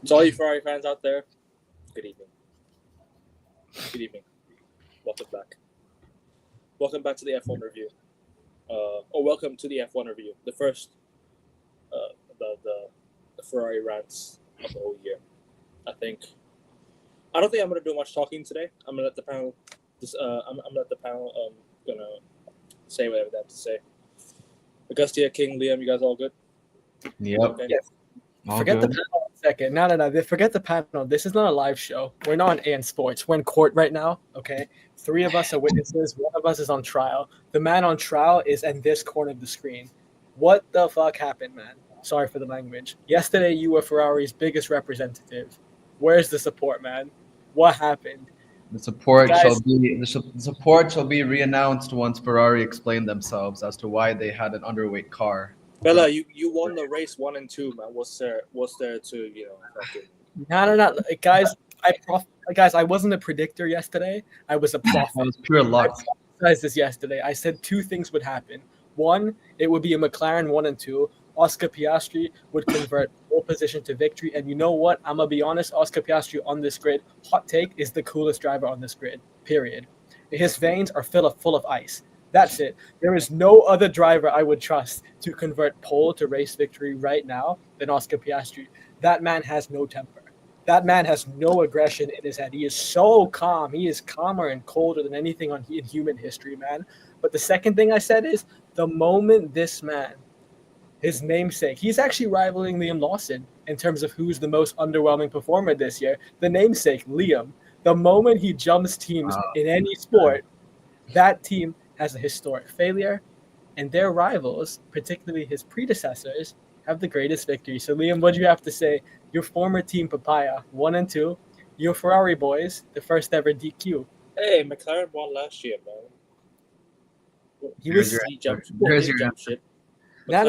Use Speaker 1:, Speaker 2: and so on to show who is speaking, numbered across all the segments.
Speaker 1: To all you Ferrari fans out there, good evening. Good evening. Welcome back. Welcome back to the F1 review. Or welcome to the F1 review. The first, the Ferrari rants of the whole year. I don't think I'm gonna do much talking today. I'm gonna let the panel. I'm gonna let the panel gonna say whatever they have to say. Augustia, King, Liam, you guys all good?
Speaker 2: Yep.
Speaker 1: Okay.
Speaker 3: Yes. Forget the panel a second. No. Forget the panel. This is not a live show. We're not on AN Sports. We're in court right now. Okay. 3 of us are witnesses. 1 of us is on trial. The man on trial is in this corner of the screen. What the fuck happened, man? Sorry for the language. Yesterday, you were Ferrari's biggest representative. Where's the support, man? What happened?
Speaker 2: The support
Speaker 3: Guys-
Speaker 2: shall be reannounced once Ferrari explain themselves as to why they had an underweight car.
Speaker 1: Bella, you won the race 1 and 2, man. What's there to fucking...
Speaker 3: No. Guys, I wasn't a predictor yesterday. I was a prophet.
Speaker 2: That was pure luck.
Speaker 3: I said this yesterday. I said 2 things would happen. 1, it would be a Mclaren 1 and 2. Oscar Piastri would convert pole position to victory. And you know what? I'm going to be honest. Oscar Piastri on this grid, hot take, is the coolest driver on this grid, period. His veins are full of ice. That's it. There is no other driver I would trust to convert pole to race victory right now than Oscar Piastri. That man has no temper. That man has no aggression in his head. He is so calm. He is calmer and colder than anything in human history, man. But the second thing I said is the moment this man, his namesake, he's actually rivaling Liam Lawson in terms of who's the most underwhelming performer this year. The namesake, Liam. The moment he jumps teams in any sport, that team has a historic failure, and their rivals, particularly his predecessors, have the greatest victory. So, Liam, what do you have to say? Your former team, Papaya, 1 and 2. Your Ferrari boys, the first ever DQ.
Speaker 1: Hey, McLaren won last year, man.
Speaker 2: There's your
Speaker 1: jump shit.
Speaker 3: No.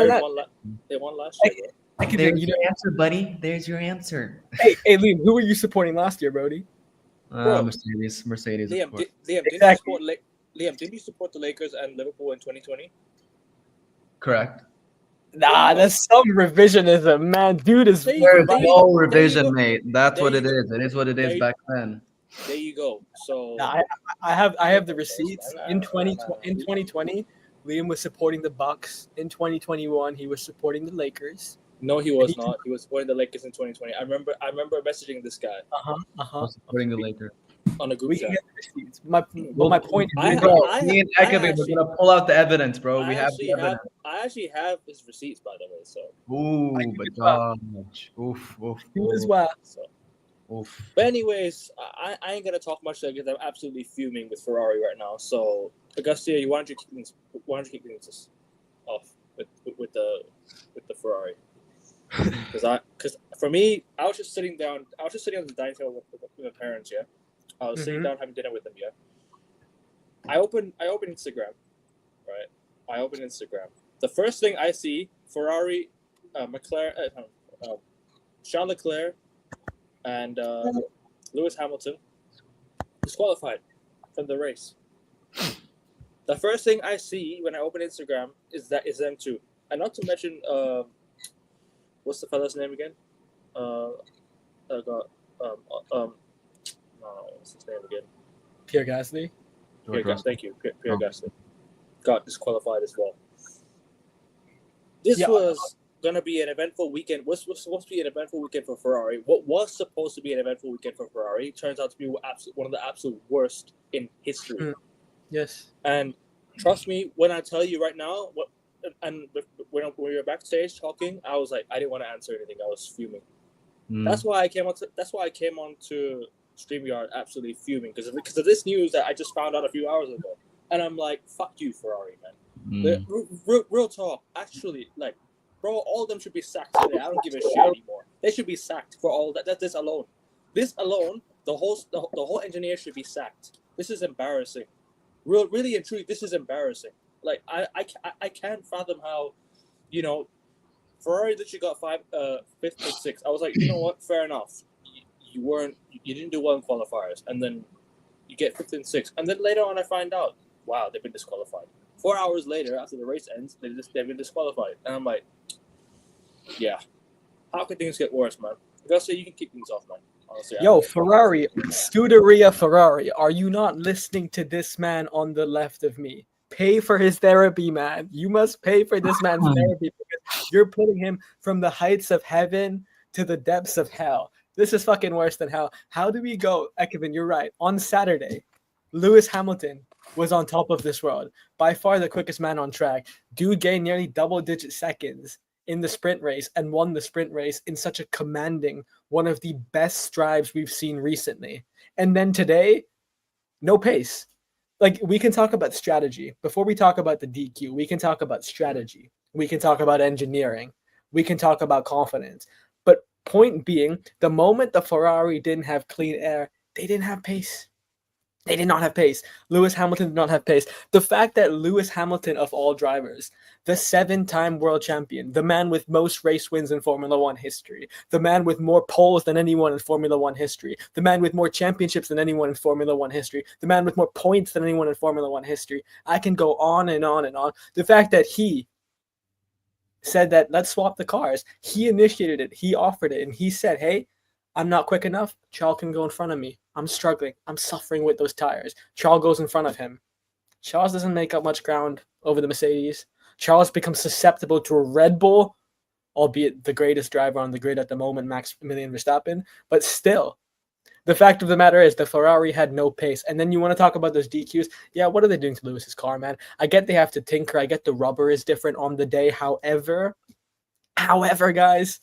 Speaker 1: They won last year, bro.
Speaker 2: There's your answer, buddy. There's your answer.
Speaker 3: Hey, Liam, who were you supporting last year, Brody?
Speaker 2: Mercedes.
Speaker 1: Liam,
Speaker 2: Of course.
Speaker 1: Liam, didn't you support the Lakers and Liverpool in 2020?
Speaker 2: Correct.
Speaker 3: Nah, that's some revisionism, man. Dude is
Speaker 1: There you
Speaker 2: There's
Speaker 1: go.
Speaker 2: no revision, mate. That's
Speaker 1: There
Speaker 2: what
Speaker 1: you
Speaker 2: it
Speaker 1: go.
Speaker 2: is. It is what it is back then.
Speaker 1: There you go. So
Speaker 3: Nah, I have the receipts. In 2020, Liam was supporting the Bucks. In 2021, he was supporting the Lakers.
Speaker 1: no, he was not. He was supporting the Lakers in 2020. I remember messaging this guy
Speaker 2: Supporting the Lakers.
Speaker 1: on a group
Speaker 3: We can
Speaker 1: chat.
Speaker 3: get the receipts. My point is,
Speaker 2: Me and Ekavik, we're gonna pull out the evidence, bro. We have the evidence.
Speaker 1: I actually have his receipts, by the way. So,
Speaker 2: Ooh, but gosh. Oof.
Speaker 3: you as well.
Speaker 2: Oof.
Speaker 1: but anyways, I ain't gonna talk much because I'm absolutely fuming with Ferrari right now. So, Augustia, why don't you kick things off with the Ferrari? Because for me, I was just sitting on the dining table with my parents. Yeah, I was sitting down having dinner with them. Yeah, I open Instagram, right? I open Instagram. The first thing I see, Ferrari, McLaren, Charles Leclerc, and Lewis Hamilton disqualified from the race. The first thing I see when I open Instagram is them two, and not to mention what's the fella's name again? What's his name again?
Speaker 3: Pierre Gasly.
Speaker 1: Thank you, Pierre Gasly. Got disqualified as well. This was gonna be an eventful weekend. Was supposed to be an eventful weekend for Ferrari. What was supposed to be an eventful weekend for Ferrari turns out to be one of the absolute worst in history.
Speaker 3: Yes.
Speaker 1: And trust me when I tell you right now, when we were backstage talking, I was like, I didn't want to answer anything. I was fuming. That's why I came on to StreamYard absolutely fuming because of this news that I just found out a few hours ago, and I'm like, fuck you, Ferrari, man. Real talk, actually, like, bro, all of them should be sacked today. I don't give a shit anymore. They should be sacked for all that. This alone, the whole engineer should be sacked. This is embarrassing. Really and truly, this is embarrassing. Like, I can't fathom how, Ferrari literally got 5th and 6th. I was like, you know what? Fair enough. You didn't do well in qualifiers, and then you get 5th and 6th, and then later on I find out, wow, they've been disqualified. 4 hours later, after the race ends, they've been disqualified, and I'm like, yeah, how could things get worse, man? Augusta, you can kick things off, man. Honestly,
Speaker 3: Yo, Ferrari, Scuderia Ferrari, are you not listening to this man on the left of me? Pay for his therapy, man. You must pay for this man's therapy because you're putting him from the heights of heaven to the depths of hell. This is fucking worse than hell. How do we go? Ekevin, you're right. On Saturday, Lewis Hamilton was on top of this world. By far the quickest man on track. Dude gained nearly double-digit seconds in the sprint race and won the sprint race in such a commanding, one of the best drives we've seen recently. And then today, no pace. Like, we can talk about strategy. Before we talk about the DQ, we can talk about strategy. We can talk about engineering. We can talk about confidence. But point being, the moment the Ferrari didn't have clean air, they didn't have pace. They did not have pace. Lewis Hamilton did not have pace. The fact that Lewis Hamilton, of all drivers, the 7-time world champion, the man with most race wins in Formula One history, the man with more poles than anyone in Formula One history, the man with more championships than anyone in Formula One history, the man with more points than anyone in Formula One history. I can go on and on and on. The fact that he said that let's swap the cars, he initiated it, he offered it, and he said, hey, I'm not quick enough. Charles can go in front of me. I'm struggling. I'm suffering with those tires. Charles goes in front of him. Charles doesn't make up much ground over the Mercedes. Charles becomes susceptible to a Red Bull, albeit the greatest driver on the grid at the moment, Maximilian Verstappen. But still, the fact of the matter is the Ferrari had no pace. And then you want to talk about those DQs. Yeah, what are they doing to Lewis's car, man? I get they have to tinker. I get the rubber is different on the day. However, guys,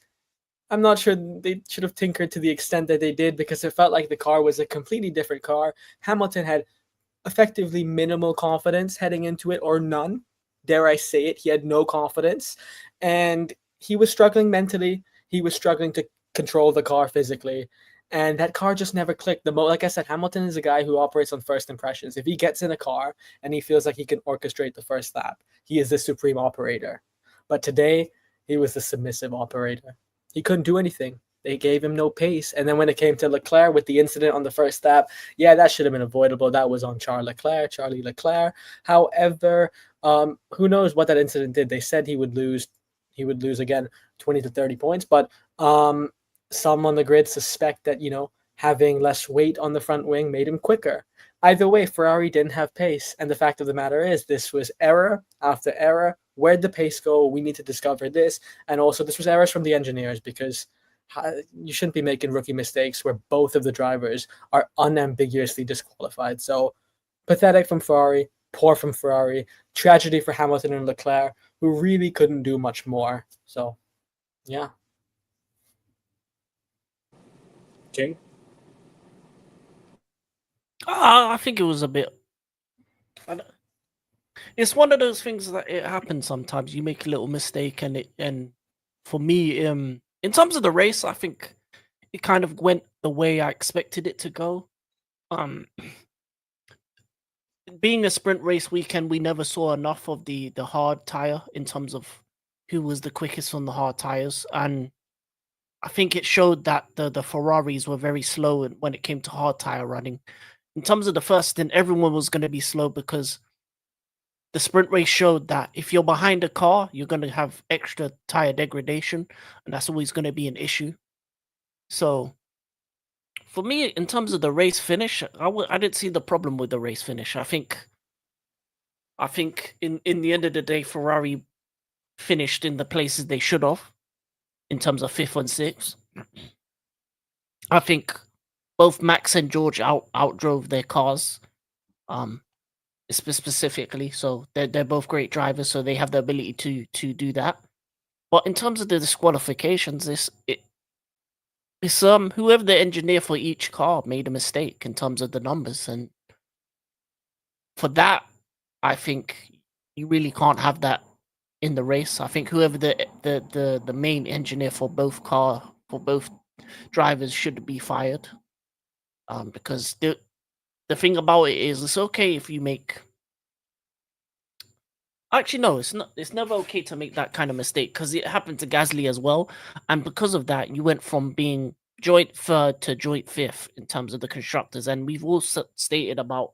Speaker 3: I'm not sure they should have tinkered to the extent that they did because it felt like the car was a completely different car. Hamilton had effectively minimal confidence heading into it, or none. Dare I say it? He had no confidence. And he was struggling mentally. He was struggling to control the car physically. And that car just never clicked. Like I said, Hamilton is a guy who operates on first impressions. If he gets in a car and he feels like he can orchestrate the first lap, he is the supreme operator. But today, he was the submissive operator. He couldn't do anything. They gave him no pace. And then when it came to Leclerc with the incident on the first lap, yeah, that should have been avoidable. That was on Charlie Leclerc. However, who knows what that incident did? They said he would lose again 20 to 30 points. But some on the grid suspect that, having less weight on the front wing made him quicker. Either way, Ferrari didn't have pace. And the fact of the matter is this was error after error. Where'd the pace go? We need to discover this. And also, this was errors from the engineers because you shouldn't be making rookie mistakes where both of the drivers are unambiguously disqualified. So, pathetic from Ferrari, poor from Ferrari, tragedy for Hamilton and Leclerc, who really couldn't do much more. So, yeah.
Speaker 1: King?
Speaker 4: I think it was a bit. It's one of those things that it happens sometimes. You make a little mistake, and for me, in terms of the race, I think it kind of went the way I expected it to go. Being a sprint race weekend, we never saw enough of the hard tire in terms of who was the quickest on the hard tires, and I think it showed that the Ferraris were very slow when it came to hard tire running. In terms of the first stint, everyone was going to be slow because the sprint race showed that if you're behind a car, you're going to have extra tire degradation, and that's always going to be an issue. So, for me, in terms of the race finish, I didn't see the problem with the race finish. I think in the end of the day, Ferrari finished in the places they should have, in terms of 5th and 6th. I think both Max and George outdrove their cars, specifically. So they're both great drivers, so they have the ability to do that. But in terms of the disqualifications, it's whoever the engineer for each car made a mistake in terms of the numbers, and for that, I think you really can't have that in the race. I think whoever the main engineer for both drivers should be fired. Because the thing about it is, it's okay if you make. Actually, no, it's not. It's never okay to make that kind of mistake because it happened to Gasly as well, and because of that, you went from being joint 3rd to joint 5th in terms of the constructors, and we've also stated about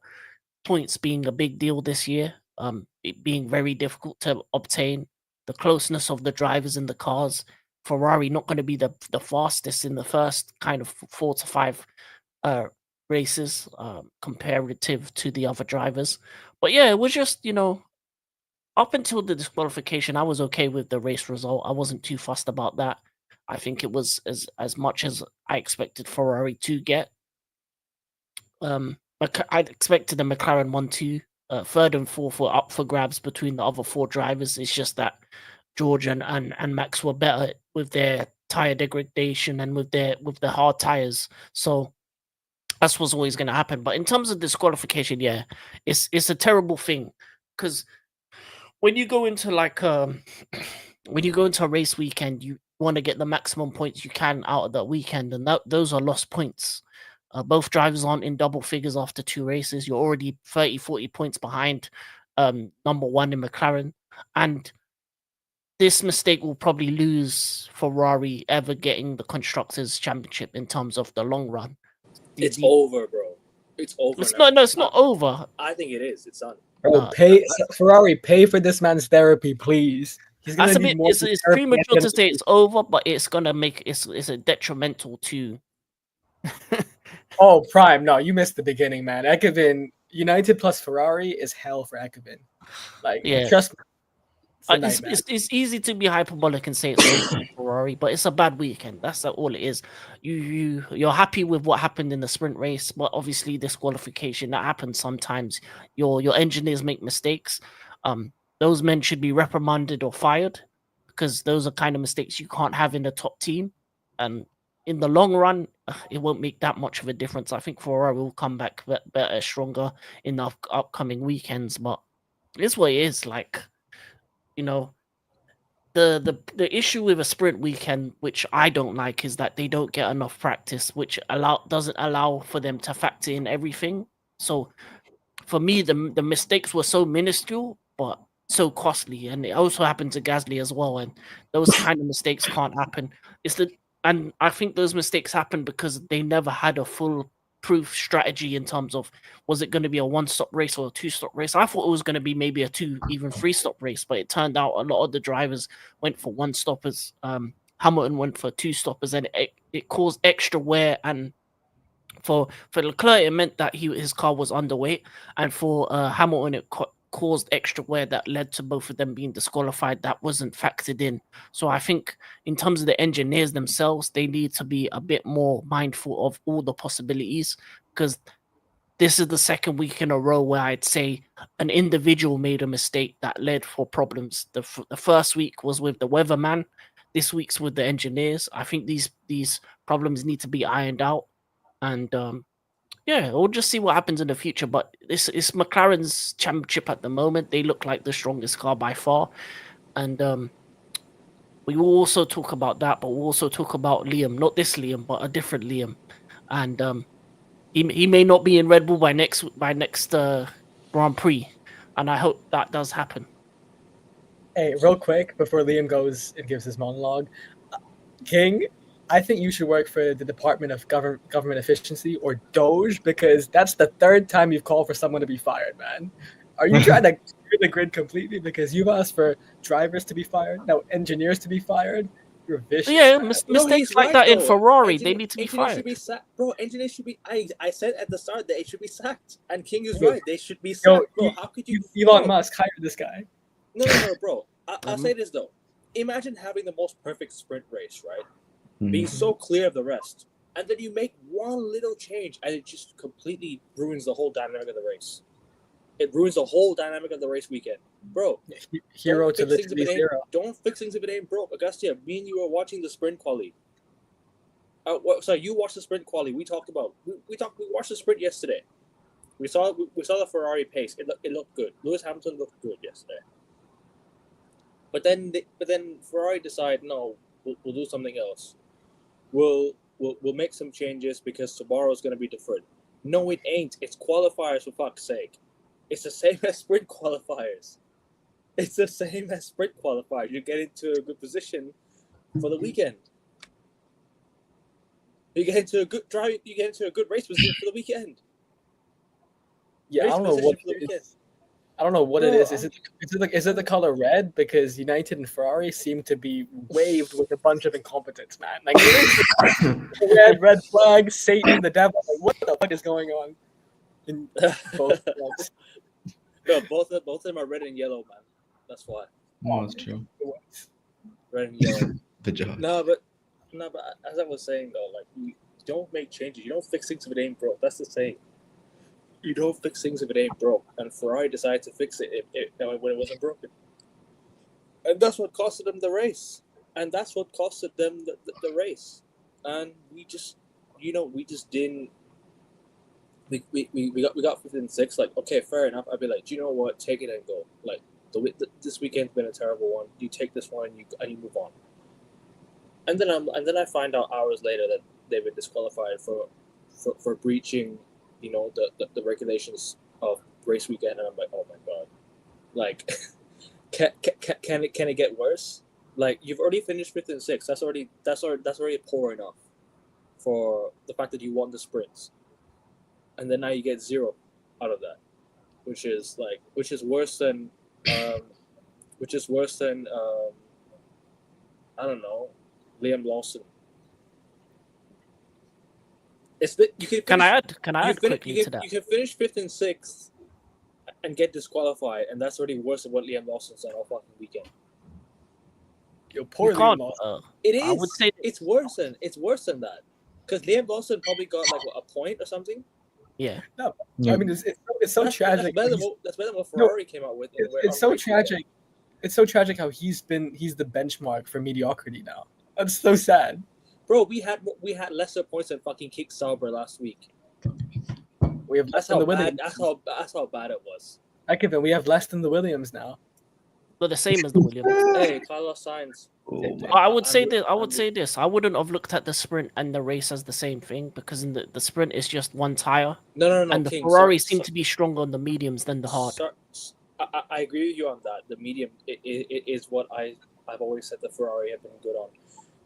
Speaker 4: points being a big deal this year. It being very difficult to obtain, the closeness of the drivers in the cars. Ferrari not going to be the fastest in the first kind of 4 to 5 races comparative to the other drivers. But yeah, it was just, up until the disqualification, I was okay with the race result. I wasn't too fussed about that. I think it was as much as I expected Ferrari to get. I expected the McLaren 1-2. Third and fourth were up for grabs between the other 4 drivers. It's just that George and Max were better with their tire degradation and with the hard tires. So that's what's always going to happen. But in terms of disqualification, yeah, it's a terrible thing, because when you go into when you go into a race weekend, you want to get the maximum points you can out of that weekend, and those are lost points. Both drivers aren't in double figures after 2 races. You're already 30, 40 points behind number 1 in McLaren. And this mistake will probably lose Ferrari ever getting the Constructors' Championship in terms of the long run.
Speaker 1: It's over, bro. It's over.
Speaker 4: It's not. No, it's not over.
Speaker 1: I think it is. It's done.
Speaker 3: Bro, Ferrari, pay for this man's therapy, please. He's gonna need more.
Speaker 4: It's premature to say it's over, but it's gonna make it's a detrimental to.
Speaker 3: Oh, Prime, no, you missed the beginning, man. Ekevin, United plus Ferrari is hell for Ekevin. Like,
Speaker 4: yeah.
Speaker 3: trust me.
Speaker 4: It's easy to be hyperbolic and say it's over for Ferrari, but it's a bad weekend. That's all it is. You're happy with what happened in the sprint race, but obviously disqualification, that happens sometimes. Your engineers make mistakes. Those men should be reprimanded or fired, because those are kind of mistakes you can't have in the top team. And in the long run, it won't make that much of a difference. I think Ferrari will come back better, stronger in the upcoming weekends. But it's what it is. Like, the issue with a sprint weekend, which I don't like, is that they don't get enough practice, which doesn't allow for them to factor in everything. So for me, the mistakes were so minuscule, but so costly, and it also happened to Gasly as well. And those kind of mistakes can't happen. And I think those mistakes happened because they never had a foolproof strategy in terms of, was it going to be a 1-stop race or a 2-stop race? I thought it was going to be maybe a 2, even 3-stop race, but it turned out a lot of the drivers went for 1-stoppers. Hamilton went for 2-stoppers, and it caused extra wear. And for Leclerc, it meant that his car was underweight, and for Hamilton, it caused extra wear that led to both of them being disqualified. That wasn't factored in. So I think in terms of the engineers themselves, they need to be a bit more mindful of all the possibilities, because this is the second week in a row where I'd say an individual made a mistake that led for problems. The first week was with the weatherman. This week's with the engineers. I think these problems need to be ironed out. And yeah, we'll just see what happens in the future. But it's McLaren's championship at the moment. They look like the strongest car by far. And we will also talk about that, but we'll also talk about Liam. Not this Liam, but a different Liam. And he may not be in Red Bull by next Grand Prix. And I hope that does happen.
Speaker 3: Hey, real quick, before Liam goes and gives his monologue. King, I think you should work for the Department of Government Efficiency, or DOGE, because that's the 3rd time you've called for someone to be fired, man. Are you trying to clear the grid completely? Because you've asked for drivers to be fired, now engineers to be fired. You're vicious.
Speaker 4: Yeah, mistakes like that in Ferrari, they need to be fired.
Speaker 1: Should be bro, engineers should be. I said at the start that they should be sacked, and King is right. They should be sacked, bro. How could you?
Speaker 3: Elon Musk hired this guy.
Speaker 1: No, bro. I'll say this though. Imagine having the most perfect sprint race, right? Being so clear of the rest, and then you make one little change, and it just completely ruins the whole dynamic of the race. It ruins the whole dynamic of the race weekend, bro.
Speaker 3: Hero to literally zero.
Speaker 1: Don't fix things if it ain't broke. Augustia, me and you were watching the sprint quali. Sorry, you watched the sprint quali. We talked about. We watched the sprint yesterday. We saw the Ferrari pace. It looked good. Lewis Hamilton looked good yesterday. But then Ferrari decided, no, we'll do something else. We'll make some changes because tomorrow's going to be different. No, it ain't. It's qualifiers, for fuck's sake. It's the same as sprint qualifiers. You get into a good position for the weekend. You get into a good drive. You get into a good race position for the weekend.
Speaker 3: Yeah, I don't know what it is. I don't know what it is. Is it the color red? Because United and Ferrari seem to be waved with a bunch of incompetence, man. Like red flag, Satan, the devil. Like, what the fuck is going on in both flags?
Speaker 1: No, both of them are red and yellow, man. That's why.
Speaker 2: No, that's true.
Speaker 1: Red and yellow.
Speaker 2: The job.
Speaker 1: No, but as I was saying though, like you don't make changes. You don't fix things if it ain't broke. That's the saying. You don't fix things if it ain't broke. And Ferrari decided to fix it when it wasn't broken. And that's what costed them the race. And that's what costed them the race. And we just didn't. We got 5th and 6th. Like, okay, fair enough. I'd be like, do you know what? Take it and go. Like, this weekend's been a terrible one. You take this one and you move on. And then I find out hours later that they've been disqualified for breaching, the regulations of race weekend, and I'm like, oh my god, like, can it get worse? Like, you've already finished 5th and 6th. That's already poor enough for the fact that you won the sprints, and then now you get 0 out of that, which is worse than I don't know, Liam Lawson.
Speaker 4: Can I add quickly to that?
Speaker 1: You can finish 5th and 6th and get disqualified, and that's already worse than what Liam Lawson's done all fucking weekend.
Speaker 3: Yo, poor Liam Lawson.
Speaker 1: It is.
Speaker 4: I would say
Speaker 1: it's worse than that, because Liam Lawson probably got like a point or something.
Speaker 4: Yeah.
Speaker 3: No, I mean it's so tragic.
Speaker 1: That's better than what Ferrari came out with.
Speaker 3: It's so tragic. It's so tragic how he's the benchmark for mediocrity now. That's so sad.
Speaker 1: Bro, we had lesser points than fucking Kick Sauber last week.
Speaker 3: We have less than the Williams.
Speaker 1: That's how bad it was.
Speaker 3: Kevin, we have less than the Williams now.
Speaker 4: But the same as the Williams.
Speaker 1: Hey, Carlos Sainz.
Speaker 4: I would say this. I wouldn't have looked at the sprint and the race as the same thing, because in the sprint it's just one tire.
Speaker 1: No.
Speaker 4: And the Ferrari seem to be stronger on the mediums than the hard.
Speaker 1: I agree with you on that. The medium is what I've always said the Ferrari have been good on.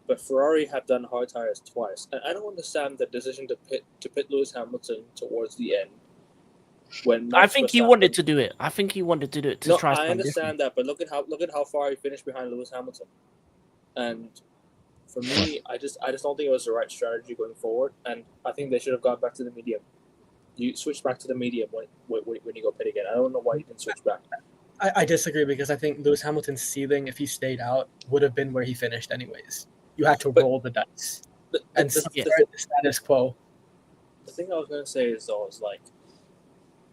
Speaker 1: But Ferrari have done hard tires twice, and I don't understand the decision to pit Lewis Hamilton towards the end.
Speaker 4: I think he wanted to do it. To try.
Speaker 1: I understand that, but look at how far he finished behind Lewis Hamilton. And for me, I just don't think it was the right strategy going forward. And I think they should have gone back to the medium. You switch back to the medium when you go pit again. I don't know why you didn't switch back.
Speaker 3: I disagree, because I think Lewis Hamilton's ceiling, if he stayed out, would have been where he finished anyways. You had to roll the dice and subvert the status quo.
Speaker 1: The thing I was going to say is like,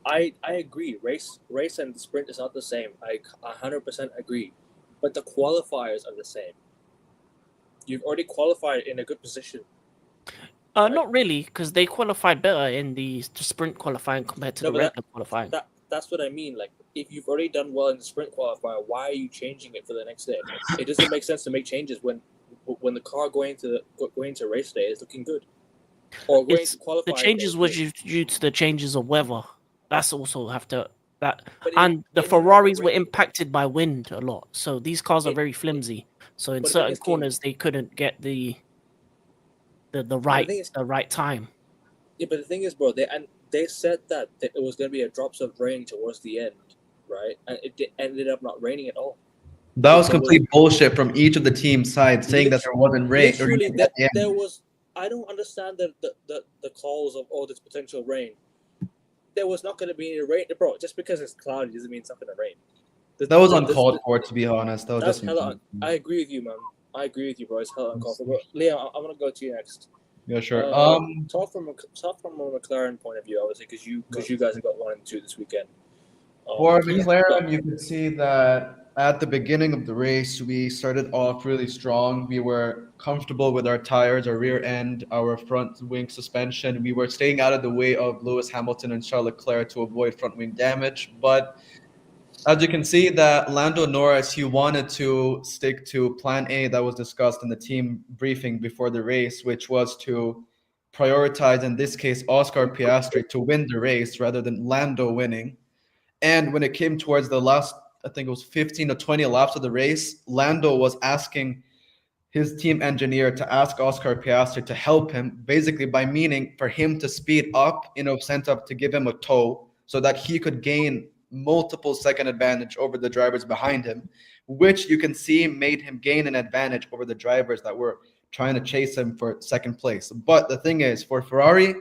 Speaker 1: I agree. Race and the sprint is not the same. I 100% agree. But the qualifiers are the same. You've already qualified in a good position.
Speaker 4: Not really, because they qualified better in the sprint qualifying compared to the regular qualifying.
Speaker 1: That's what I mean. Like, if you've already done well in the sprint qualifier, why are you changing it for the next day? It doesn't make sense to make changes when the car going to race day is looking good. Or going to qualify.
Speaker 4: The changes were due to the changes of weather. That's also and the Ferraris were impacted by wind a lot. So these cars are very flimsy. So in certain corners they couldn't get the right time.
Speaker 1: Yeah, but the thing is, bro, they said that it was going to be a drops of rain towards the end, right? And it ended up not raining at all.
Speaker 2: That was complete bullshit from each of the team sides, saying that there wasn't rain.
Speaker 1: There was. I don't understand the calls of this potential rain. There was not going to be any rain, bro. Just because it's cloudy doesn't mean it's not going to rain.
Speaker 2: That was uncalled for, to be honest.
Speaker 1: I agree with you, man. I agree with you, bro. It's hella uncalled for. Bro, Leo, I'm gonna go to you next.
Speaker 2: Yeah, sure.
Speaker 1: Talk from a McLaren point of view, obviously, because you guys have got 1 and 2 this weekend.
Speaker 2: For McLaren, you can see that at the beginning of the race, we started off really strong. We were comfortable with our tires, our rear end, our front wing suspension. We were staying out of the way of Lewis Hamilton and Charles Leclerc to avoid front wing damage. But as you can see, that Lando Norris, he wanted to stick to plan A that was discussed in the team briefing before the race, which was to prioritize, in this case, Oscar Piastri to win the race rather than Lando winning. And when it came towards the last, I think it was 15 or 20 laps of the race, Lando was asking his team engineer to ask Oscar Piastri to help him, basically by meaning for him to speed up, sent up to give him a tow so that he could gain multiple second advantage over the drivers behind him, which you can see made him gain an advantage over the drivers that were trying to chase him for second place. But the thing is, for Ferrari,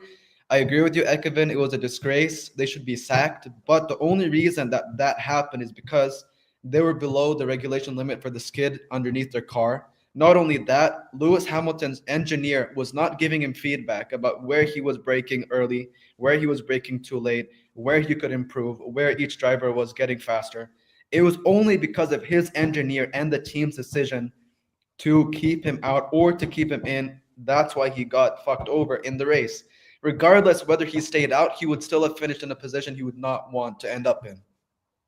Speaker 2: I agree with you, Ekevin. It was a disgrace. They should be sacked. But the only reason that that happened is because they were below the regulation limit for the skid underneath their car. Not only that, Lewis Hamilton's engineer was not giving him feedback about where he was braking early, where he was braking too late, where he could improve, where each driver was getting faster. It was only because of his engineer and the team's decision to keep him out or to keep him in. That's why he got fucked over in the race. Regardless whether he stayed out, he would still have finished in a position he would not want to end up in.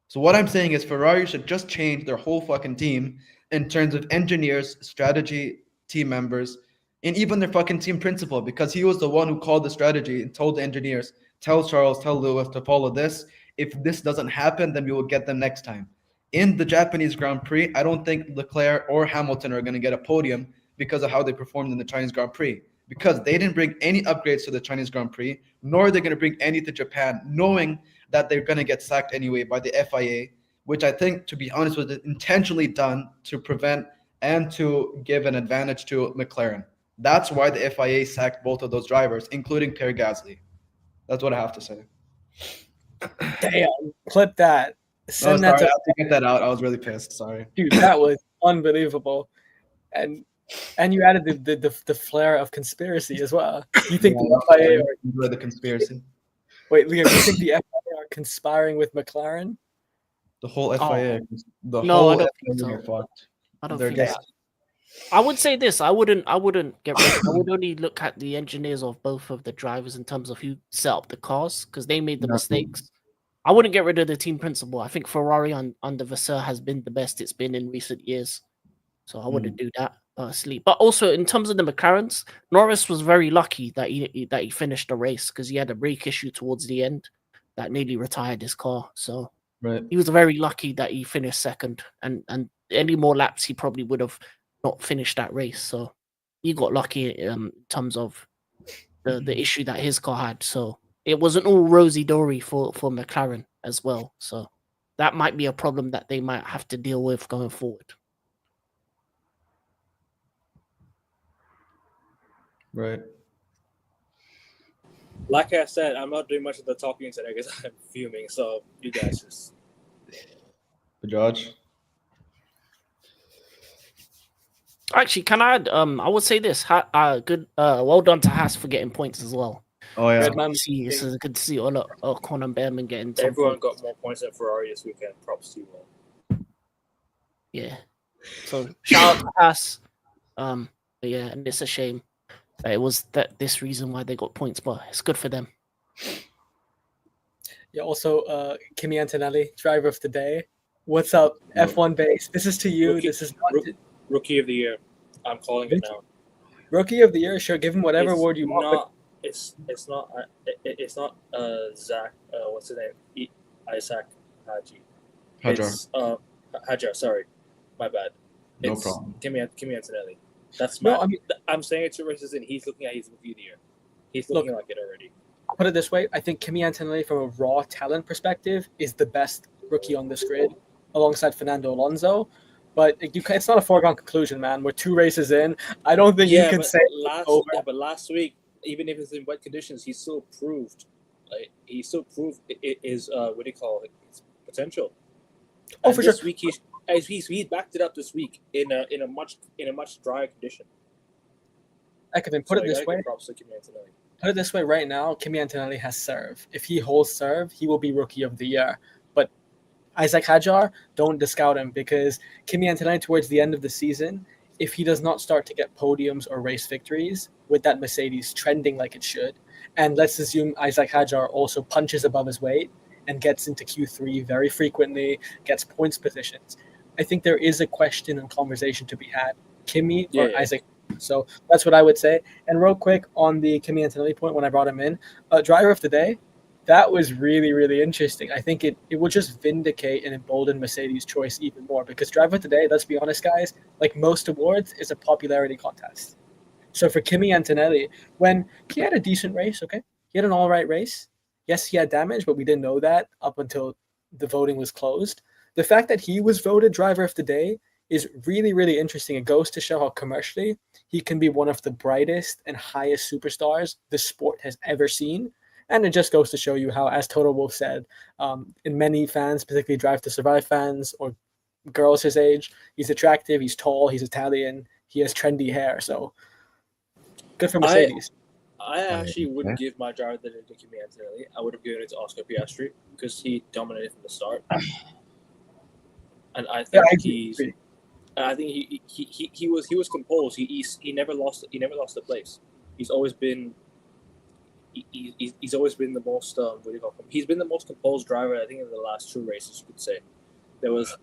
Speaker 2: So what I'm saying is Ferrari should just change their whole fucking team in terms of engineers, strategy, team members, and even their fucking team principal, because he was the one who called the strategy and told the engineers, tell Charles, tell Lewis to follow this. If this doesn't happen, then we will get them next time. In the Japanese Grand Prix, I don't think Leclerc or Hamilton are going to get a podium because of how they performed in the Chinese Grand Prix, because they didn't bring any upgrades to the Chinese Grand Prix, nor are they going to bring any to Japan, knowing that they're going to get sacked anyway by the FIA, which I think, to be honest, was intentionally done to prevent and to give an advantage to McLaren. That's why the FIA sacked both of those drivers, including Pierre Gasly. That's what I have to say.
Speaker 3: Damn, clip that. Send that
Speaker 2: I
Speaker 3: to
Speaker 2: have to get that out. I was really pissed. Sorry.
Speaker 3: dude. That was unbelievable, and you added the flair of conspiracy as well. You think the FIA
Speaker 2: enjoy the conspiracy?
Speaker 3: Wait, Liam, you think the FIA are conspiring with McLaren?
Speaker 2: The whole FIA, the
Speaker 4: No,
Speaker 2: whole
Speaker 4: I don't
Speaker 2: FIA
Speaker 4: think so.
Speaker 2: are fucked.
Speaker 4: I don't
Speaker 2: They're
Speaker 4: think
Speaker 2: just
Speaker 4: so. I would say this. I wouldn't get rid. I would only look at the engineers of both of the drivers in terms of who set up the cars, because they made the mistakes. I wouldn't get rid of the team principal. I think Ferrari under Vasseur has been the best it's been in recent years. So I wouldn't do that personally. But also in terms of the McLarens, Norris was very lucky that he finished the race, because he had a brake issue towards the end that nearly retired his car. So he was very lucky that he finished second, and any more laps he probably would have not finished that race. So he got lucky in terms of the issue that his car had. So it wasn't all rosy dory for McLaren as well. So that might be a problem that they might have to deal with going forward.
Speaker 2: Right.
Speaker 1: Like I said, I'm not doing much of the talking today because I'm fuming. So you guys just.
Speaker 2: George.
Speaker 1: Actually, can I add? I would say this. Good. Well done to Haas for getting points as well.
Speaker 2: Oh yeah.
Speaker 1: This is good to see Ocon and Behrman getting. Everyone got more points than Ferrari this weekend. Props to you all. Yeah. So shout out to Haas. Yeah, and it's a shame that it was this reason why they got points, but it's good for them.
Speaker 3: Yeah. Also, Kimi Antonelli, driver of the day. What's up, F1 base? This is to you. This is not
Speaker 1: Rookie of the year. I'm calling it now.
Speaker 3: Rookie of the year. Sure, give him whatever award you want.
Speaker 1: It's not Zach. What's his name? Isaac Haji.
Speaker 2: Hajar.
Speaker 1: Hajar. Sorry, my bad.
Speaker 2: No problem.
Speaker 1: Kimi Antonelli. That's my. I'm saying it 2 races in. He's looking at his rookie of the year. He's looking like it already.
Speaker 3: Put it this way: I think Kimi Antonelli, from a raw talent perspective, is the best rookie on this grid, alongside Fernando Alonso. But it's not a foregone conclusion, man. We're 2 races in. I don't think you can say over.
Speaker 1: Yeah, but last week, even if it's in wet conditions, he still proved. His what do you call it? His potential.
Speaker 3: Oh, for sure.
Speaker 1: This week he backed it up this week in a much drier condition.
Speaker 3: I can put it this way. Put it this way: right now, Kimi Antonelli has serve. If he holds serve, he will be rookie of the year. But Isaac Hajar, don't discount him, because Kimi Antonelli, towards the end of the season, if he does not start to get podiums or race victories with that Mercedes trending like it should, and let's assume Isaac Hajar also punches above his weight and gets into Q3 very frequently, gets points positions, I think there is a question and conversation to be had. Kimi or Isaac. So that's what I would say. And real quick on the Kimi Antonelli point, when I brought him in, driver of the day, that was really, really interesting. I think it will just vindicate and embolden Mercedes' choice even more, because driver of the day, let's be honest, guys, like most awards, is a popularity contest. So for Kimi Antonelli, when he had a decent race, okay, he had an all right race. Yes, he had damage, but we didn't know that up until the voting was closed. The fact that he was voted driver of the day is really, really interesting. It goes to show how commercially he can be one of the brightest and highest superstars the sport has ever seen. And it just goes to show you how, as Total Wolf said, in many fans, particularly Drive to Survive fans or girls his age, he's attractive, he's tall, he's Italian, he has trendy hair. So good for Mercedes.
Speaker 1: I actually wouldn't give my driver the day to Kimi Antonelli. I would have given it to Oscar Piastri because he dominated from the start. And I think he was composed. He never lost the place. He's always been he's always been the most what do you call him? He's been the most composed driver, I think, in the last 2 races, you could say. There was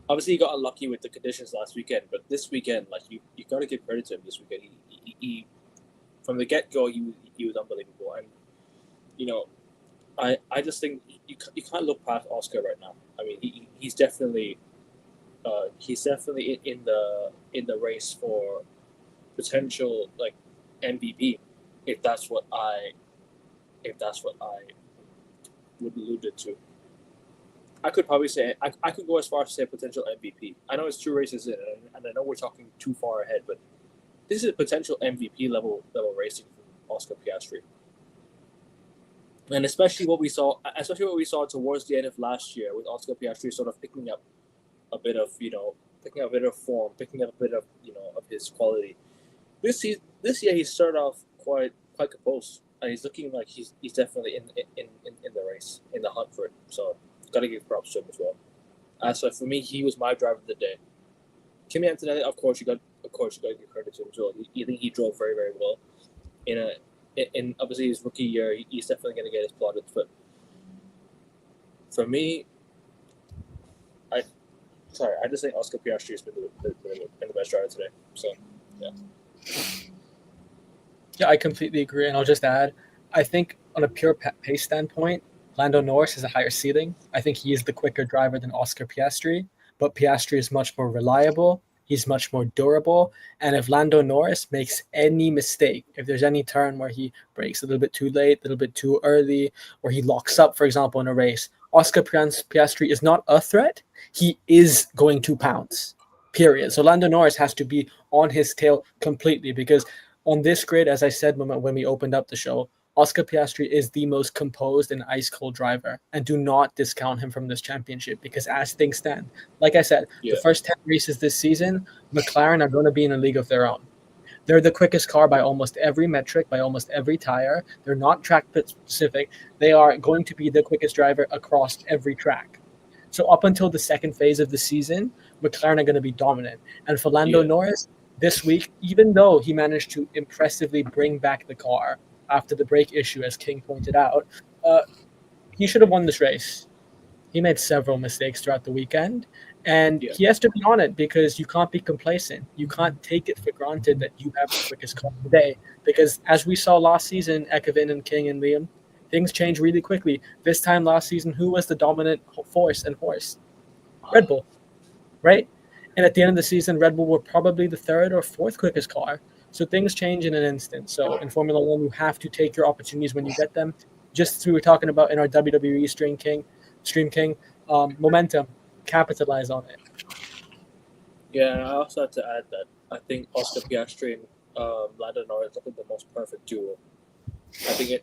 Speaker 1: obviously he got unlucky with the conditions last weekend, but this weekend, like you got to give credit to him. This weekend, he from the get go, he was unbelievable, and you know, I just think you can't look past Oscar right now. I mean, he's definitely in the race for potential like MVP, if that's what I would allude it to. I could probably say I could go as far as to say potential MVP. I know it's 2 races in, and I know we're talking too far ahead, but this is a potential MVP level racing from Oscar Piastri. And especially what we saw towards the end of last year with Oscar Piastri sort of picking up a bit of form, picking up a bit of of his quality. This year he started off quite composed, and he's looking like he's definitely in the race, in the hunt for it. So gotta give props to him as well. So for me, he was my driver of the day. Kimi Antonelli, of course you got to give credit to him as well. I think he drove very, very well. In obviously his rookie year, he's definitely going to get his plaudits. But for me, I just think Oscar Piastri has been the best driver today. So yeah.
Speaker 3: Yeah, I completely agree, and I'll just add, I think on a pure pace standpoint, Lando Norris has a higher ceiling. I think he is the quicker driver than Oscar Piastri, but Piastri is much more reliable. He's much more durable. And if Lando Norris makes any mistake, if there's any turn where he brakes a little bit too late, a little bit too early, or he locks up, for example, in a race, Oscar Piastri is not a threat. He is going to pounce, period. So Lando Norris has to be on his tail completely, because on this grid, as I said when we opened up the show, Oscar Piastri is the most composed and ice-cold driver, and do not discount him from this championship, because as things stand, like I said, the first 10 races this season, McLaren are going to be in a league of their own. They're the quickest car by almost every metric, by almost every tire. They're not track specific. They are going to be the quickest driver across every track. So up until the second phase of the season, McLaren are going to be dominant. And for Lando Norris, this week, even though he managed to impressively bring back the car after the brake issue, as King pointed out, he should have won this race. He made several mistakes throughout the weekend, and he has to be on it, because you can't be complacent. You can't take it for granted that you have the quickest car today, because as we saw last season, Ekevin and King and Liam, things change really quickly. This time last season, who was the dominant force and horse? Red Bull, right? And at the end of the season, Red Bull were probably the 3rd or 4th quickest car. So things change in an instant. So in Formula One, you have to take your opportunities when you get them. Just as we were talking about in our WWE Stream King, momentum, capitalize on it.
Speaker 1: Yeah, and I also have to add that I think Oscar Piastri and Lando Norris are the most perfect duo. I think I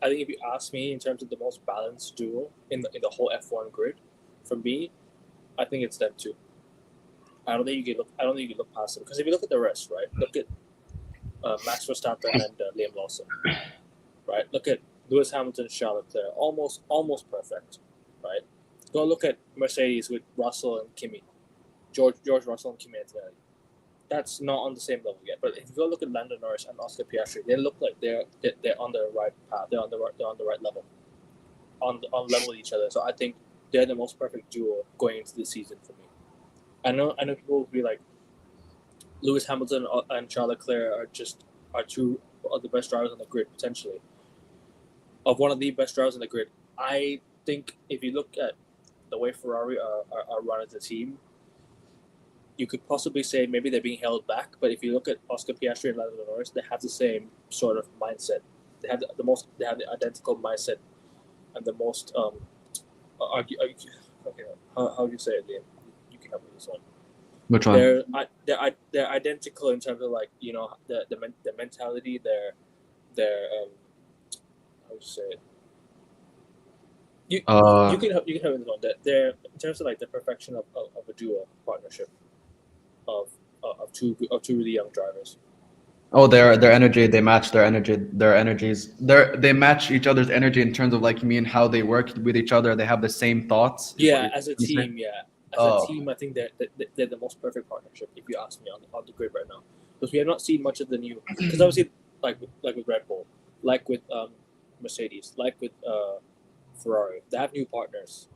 Speaker 1: think if you ask me in terms of the most balanced duo in the whole F1 grid, for me, I think it's them two. I don't think you can look past them, because if you look at the rest, right? Look at Max Verstappen and Liam Lawson, right? Look at Lewis Hamilton, Charles Leclerc, almost perfect, right? Go look at Mercedes with Russell and Kimi, George Russell and Kimi Antonelli. That's not on the same level yet. But if you go look at Lando Norris and Oscar Piastri, they look like they're on the right path. They're on the right level, on level with each other. So I think they're the most perfect duo going into the season for me. I know people will be like, Lewis Hamilton and Charles Leclerc are two of the best drivers on the grid, potentially. Of one of the best drivers on the grid. I think if you look at the way Ferrari are run as a team, you could possibly say maybe they're being held back. But if you look at Oscar Piastri and Lando Norris, they have the same sort of mindset. They have the identical mindset and the most Okay, how do you say it, Liam? You can help me with this one.
Speaker 2: Which one?
Speaker 1: They're identical in terms of like the mentality, their how do you say it? You can help me with this one. That they're in terms of like the perfection of a duo partnership of two really young drivers.
Speaker 2: Oh, their energy. They match their energy. Their energies. They match each other's energy in terms of like you mean how they work with each other. They have the same thoughts.
Speaker 1: Yeah, as a team.
Speaker 2: Oh.
Speaker 1: I think they're the most perfect partnership. If you ask me on the grid right now, because we have not seen much of the new. Because obviously, like with Red Bull, like with Mercedes, like with Ferrari, they have new partners.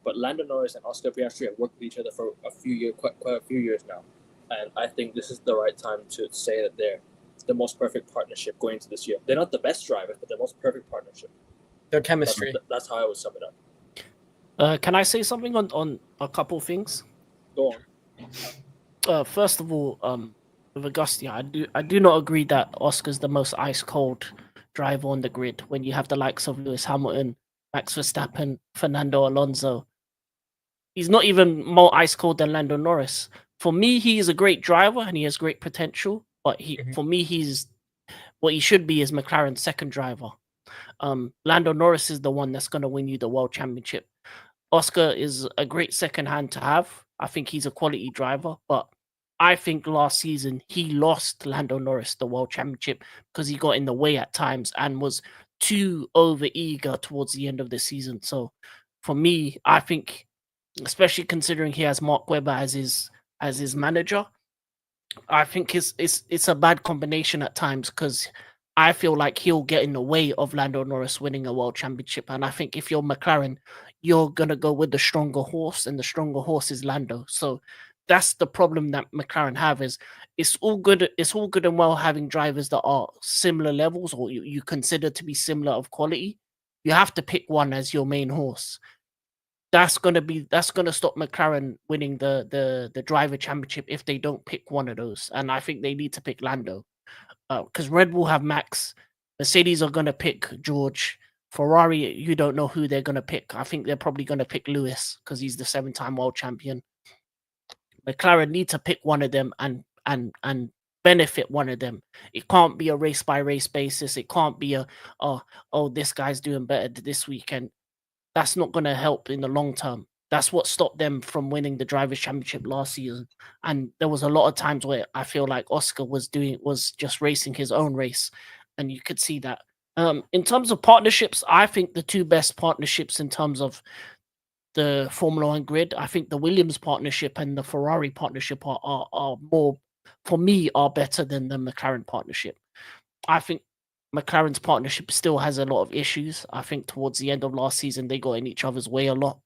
Speaker 1: But Lando Norris and Oscar Piastri have worked with each other for quite a few years now, and I think this is the right time to say that they're the most perfect partnership going into this year. They're not the best drivers, but the most perfect partnership.
Speaker 3: Their chemistry.
Speaker 1: That's how I would sum it up.
Speaker 4: Can I say something on a couple things?
Speaker 1: Go on.
Speaker 4: First of all, with Augustia, I do not agree that Oscar's the most ice cold driver on the grid when you have the likes of Lewis Hamilton, Max Verstappen, Fernando Alonso. He's not even more ice cold than Lando Norris. For me, he is a great driver and he has great potential. But for me, he's what he should be is McLaren's second driver. Lando Norris is the one that's going to win you the world championship. Oscar is a great second hand to have. I think he's a quality driver, but I think last season he lost Lando Norris the world championship because he got in the way at times and was too over eager towards the end of the season. So for me, I think, especially considering he has Mark Webber as his manager, I think it's a bad combination at times because I feel like he'll get in the way of Lando Norris winning a world championship. And I think if you're McLaren, you're gonna go with the stronger horse, and the stronger horse is Lando. So that's the problem that McLaren have is it's all good and well having drivers that are similar levels or you consider to be similar of quality. You have to pick one as your main horse. That's gonna stop McLaren winning the driver championship if they don't pick one of those. And I think they need to pick Lando. Because Red Bull have Max, Mercedes are gonna pick George. Ferrari, you don't know who they're gonna pick. I think they're probably gonna pick Lewis because he's the 7-time world champion. McLaren need to pick one of them and benefit one of them. It can't be a race by race basis. It can't be this guy's doing better this weekend. That's not gonna help in the long term. That's what stopped them from winning the Drivers' Championship last season. And there was a lot of times where I feel like Oscar was just racing his own race, and you could see that. In terms of partnerships, I think the two best partnerships in terms of the Formula One grid, I think the Williams partnership and the Ferrari partnership are more, for me, are better than the McLaren partnership. I think McLaren's partnership still has a lot of issues. I think towards the end of last season, they got in each other's way a lot.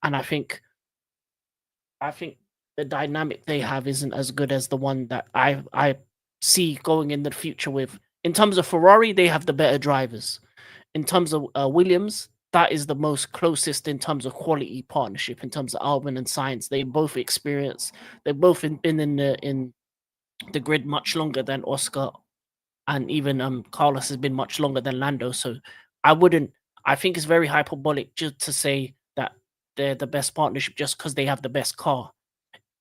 Speaker 4: And I think the dynamic they have isn't as good as the one that I see going in the future with. In terms of Ferrari, they have the better drivers. In terms of Williams, that is the most closest in terms of quality partnership. In terms of Albon and Sainz, they both experience. They've both been in the grid much longer than Oscar, and even Carlos has been much longer than Lando. So I think it's very hyperbolic just to say that they're the best partnership just because they have the best car.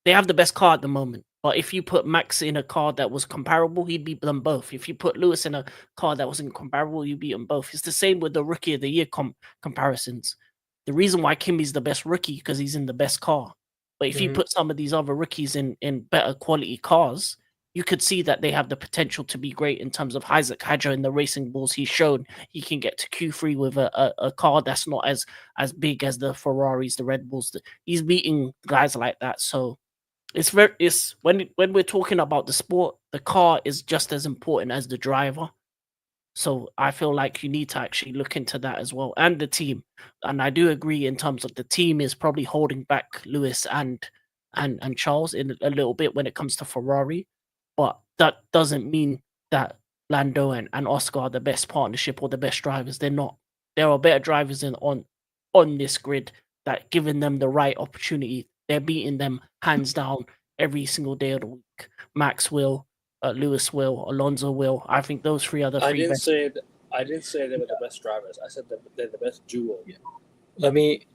Speaker 4: They have the best car at the moment. But if you put Max in a car that was comparable, he'd beat them both. If you put Lewis in a car that wasn't comparable, you beat them both. It's the same with the Rookie of the Year comparisons. The reason why Kimi's the best rookie because he's in the best car. But if you put some of these other rookies in better quality cars, you could see that they have the potential to be great in terms of Isaac Hadjar in the racing balls. He's shown he can get to Q3 with a car that's not as big as the Ferraris, the Red Bulls. He's beating guys like that. So it's when we're talking about the sport, the car is just as important as the driver. So I feel like you need to actually look into that as well, and the team. And I do agree in terms of the team is probably holding back Lewis and Charles in a little bit when it comes to Ferrari. But that doesn't mean that Lando and Oscar are the best partnership or the best drivers. They're not. There are better drivers on this grid that, given them the right opportunity, they're beating them hands down every single day of the week. Max will, Lewis will, Alonso will. I think those three are the three best.
Speaker 1: I didn't say they were the best drivers. I said they're the best duo.
Speaker 3: Let me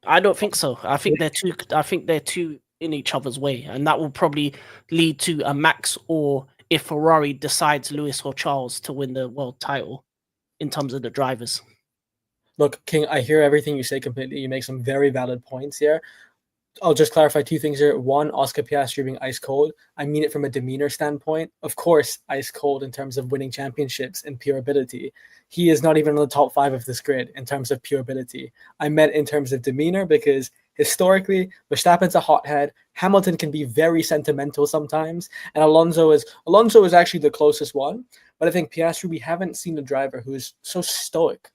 Speaker 4: I don't think so. I think they're two in each other's way, and that will probably lead to a Max, or if Ferrari decides Lewis or Charles to win the world title in terms of the drivers.
Speaker 3: Look, King, I hear everything you say completely. You make some very valid points here. I'll just clarify two things here. One, Oscar Piastri being ice cold. I mean it from a demeanor standpoint. Of course, ice cold in terms of winning championships and pure ability. He is not even in the top 5 of this grid in terms of pure ability. I meant in terms of demeanor because historically, Verstappen's a hothead. Hamilton can be very sentimental sometimes, and Alonso is actually the closest one. But I think Piastri, we haven't seen a driver who is so stoic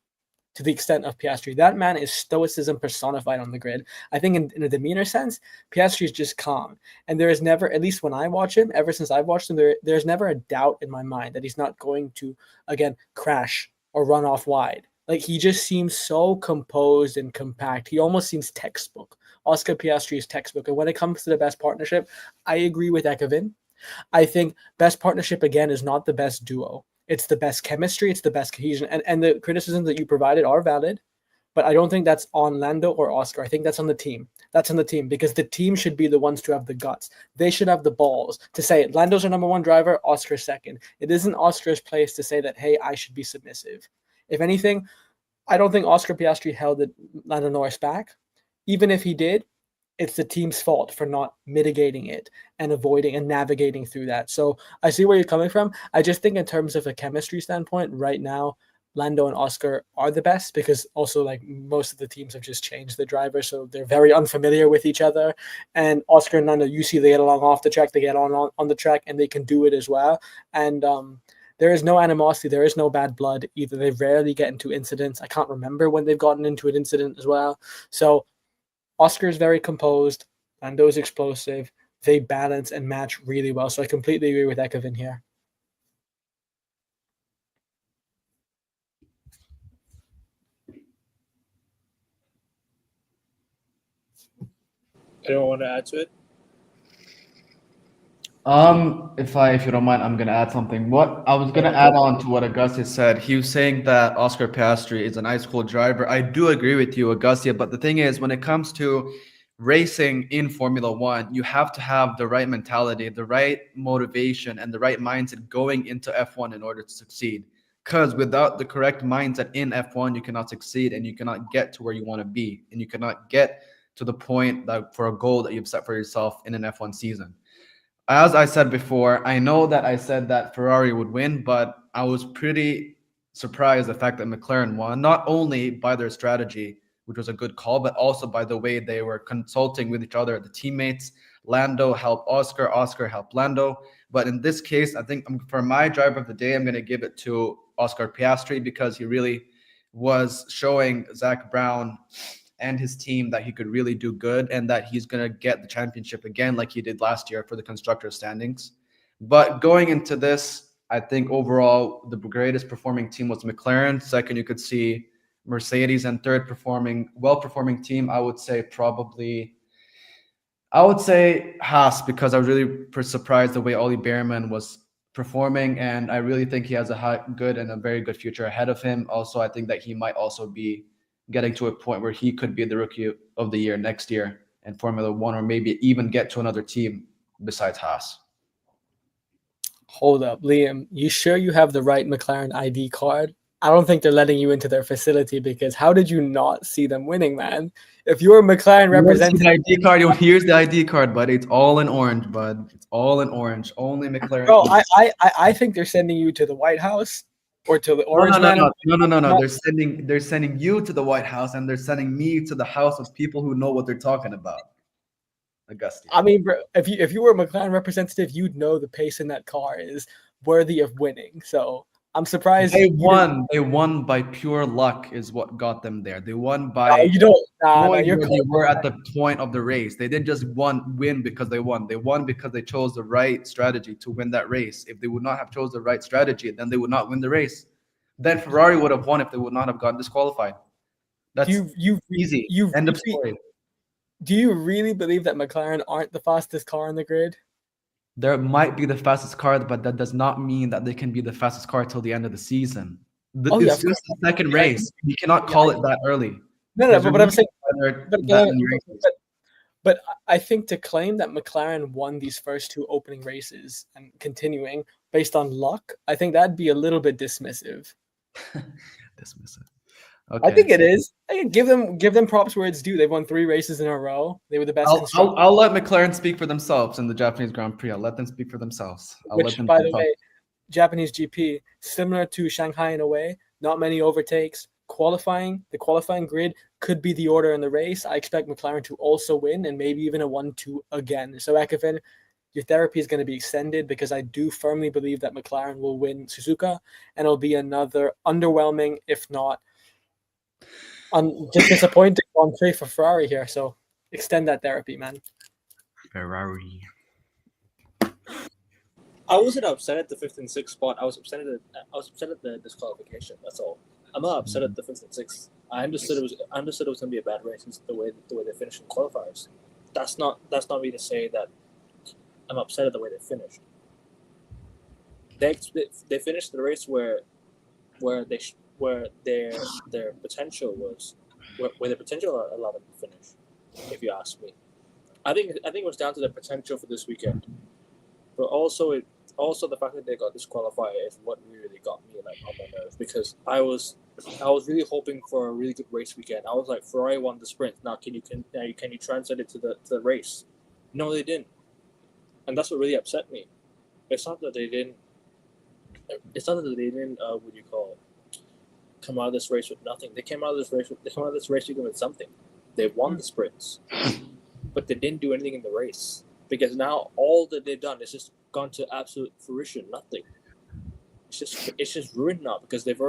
Speaker 3: to the extent of Piastri. That man is stoicism personified on the grid. I think in a demeanor sense, Piastri is just calm. And there is never, at least when I watch him, ever since I've watched him, there's never a doubt in my mind that he's not going to, again, crash or run off wide. Like, he just seems so composed and compact. He almost seems textbook. Oscar Piastri is textbook. And when it comes to the best partnership, I agree with Ekevin. I think best partnership, again, is not the best duo. It's the best chemistry. It's the best cohesion. And the criticisms that you provided are valid, but I don't think that's on Lando or Oscar. I think that's on the team. That's on the team because the team should be the ones to have the guts. They should have the balls to say, Lando's our number 1 driver, Oscar's second. It isn't Oscar's place to say that, hey, I should be submissive. If anything, I don't think Oscar Piastri held Lando Norris back. Even if he did, it's the team's fault for not mitigating it and avoiding and navigating through that. So I see where you're coming from. I just think in terms of a chemistry standpoint, right now, Lando and Oscar are the best because also like most of the teams have just changed the driver. So they're very unfamiliar with each other. And Oscar and Lando, you see they get along off the track, they get on the track, and they can do it as well. And there is no animosity. There is no bad blood either. They rarely get into incidents. I can't remember when they've gotten into an incident as well. So Oscar is very composed. Lando is explosive. They balance and match really well. So I completely agree with Ekevin here.
Speaker 1: Anyone want to add to it?
Speaker 2: If you don't mind, I'm gonna add something. What I was gonna add on to what Augustia said. He was saying that Oscar Piastri is an ice cold driver. I do agree with you, Augustia. But the thing is, when it comes to racing in Formula One, you have to have the right mentality, the right motivation, and the right mindset going into F1 in order to succeed. Because without the correct mindset in F1, you cannot succeed and you cannot get to where you want to be, and you cannot get to the point that for a goal that you've set for yourself in an F1 season. As I said before, I know that I said that Ferrari would win, but I was pretty surprised the fact that McLaren won, not only by their strategy, which was a good call, but also by the way they were consulting with each other, the teammates. Lando helped Oscar, Oscar helped Lando. But in this case, I think for my driver of the day, I'm going to give it to Oscar Piastri because he really was showing Zach Brown and his team that he could really do good and that he's going to get the championship again like he did last year for the constructor standings. But going into this, I think overall the greatest performing team was McLaren. Second, you could see Mercedes, and third well-performing team, I would say Haas, because I was really surprised the way Ollie Behrman was performing, and I really think he has a good and a very good future ahead of him. Also, I think that he might also be getting to a point where he could be the rookie of the year next year in Formula One, or maybe even get to another team besides Haas.
Speaker 3: Hold up, Liam. You sure you have the right McLaren ID card? I don't think they're letting you into their facility because how did you not see them winning, man? If you were McLaren representative,
Speaker 2: the ID card. Here's the ID card, bud. It's all in orange, bud. It's all in orange. Only McLaren.
Speaker 3: Bro, I think they're sending you to the White House or to the Orange Man.
Speaker 2: No. They're sending you to the White House, and they're sending me to the house of people who know what they're talking about. Augusta.
Speaker 3: I mean, bro, if you were a McLaren representative, you'd know the pace in that car is worthy of winning. So I'm surprised
Speaker 2: they won by pure luck is what got them there. They won by they were at the point of the race. They didn't just win because they won. They won because they chose the right strategy to win that race. If they would not have chose the right strategy, then they would not win the race. Then Ferrari would have won if they would not have gotten disqualified. That's easy. End of story.
Speaker 3: Do you really believe that McLaren aren't the fastest car on the grid?
Speaker 2: There might be the fastest car, but that does not mean that they can be the fastest car till the end of the season. It's just the second race. You cannot call it that early.
Speaker 3: No, but I'm saying,
Speaker 2: races.
Speaker 3: but I think to claim that McLaren won these first two opening races and continuing based on luck, I think that'd be a little bit dismissive.
Speaker 2: Dismissive.
Speaker 3: I think it is. Give them props where it's due. They've won 3 races in a row. They were the best constructors.
Speaker 2: I'll let McLaren speak for themselves in the Japanese Grand Prix. I'll let them speak for themselves.
Speaker 3: Which, by the way, Japanese GP, similar to Shanghai in a way, not many overtakes. The qualifying grid could be the order in the race. I expect McLaren to also win and maybe even a 1-2 again. So, Ekevin, your therapy is going to be extended because I do firmly believe that McLaren will win Suzuka, and it'll be another underwhelming, if not just disappointing entree for Ferrari here. So extend that therapy, man.
Speaker 2: Ferrari.
Speaker 1: I wasn't upset at the 5th and 6th spot. I was upset at the disqualification. That's all. I'm not upset at the 5th and 6th. I understood it was going to be a bad race the way they finished in qualifiers. That's not me to say that I'm upset at the way they finished. They finished the race where their potential was where their potential allowed them to finish. If you ask me, I think it was down to the potential for this weekend, but also the fact that they got disqualified is what really got me like on my nerves, because I was really hoping for a really good race weekend. I was like, Ferrari won the sprint. Now can you translate it to the race? No, they didn't, and that's what really upset me. It's not that they didn't. What do you call it? Come out of this race with nothing. They came out of this race with something. They won the sprints, but they didn't do anything in the race, because now all that they've done is just gone to absolute fruition. Nothing. It's just ruined now because they've